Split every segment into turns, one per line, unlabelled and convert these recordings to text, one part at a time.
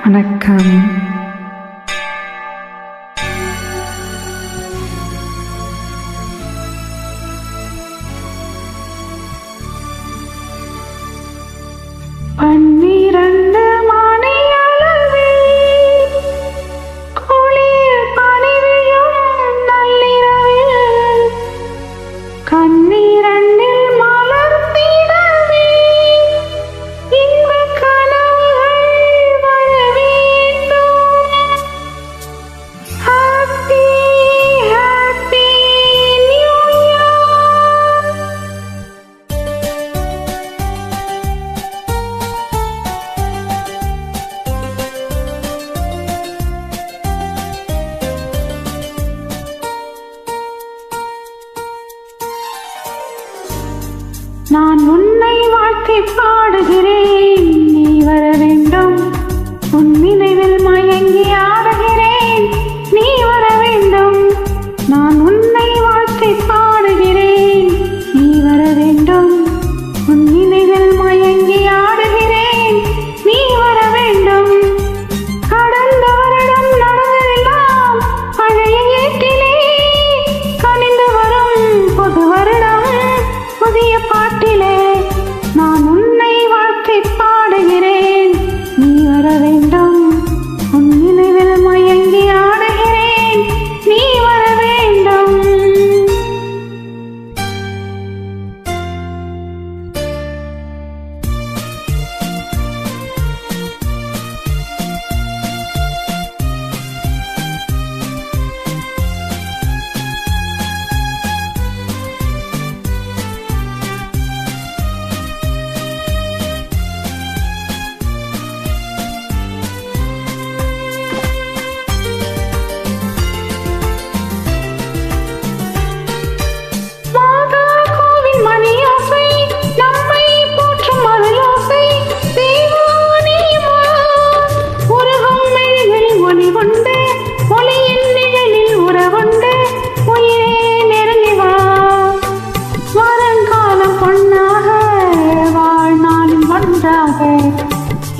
வணக்கம். பன்னிரண்டு மணி அளவில் குளிர் பனிவிழும் நள்ளிரவில் கண்ணீரண்டில் மலர்ந்திடவே இன்பக் கனவுகள் வர வேண்டும். Happy happy new year. நான் உன்னை வாழ்த்தி பாடுகிறேன், நீ வர வேண்டும். உன் நினைவில் மயங்கி ஆடுகிறேன், நீ வர வேண்டும். நான் உன்னை வாழ்த்தி பாடுகிறேன், நீ வர வேண்டும். உன் நினைவில் மயங்கி ஆடுகிறேன், நீ வர வேண்டும். கடந்த வருடம் நடந்ததெல்லாம் பழைய ஏட்டிலே கனிந்து வரும் புது வருடம் புதிய பாட்டிலே. நான் உன்னை வாழ்த்தி பாடுகிறேன், நீ வர வேண்டும். உன் நினைவில் மயங்கி ஆடுகிறேன், நீ வர வேண்டும்.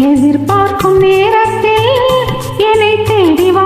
எதிர்பார்க்கும் நேரத்தில் என்னை தேடி வா.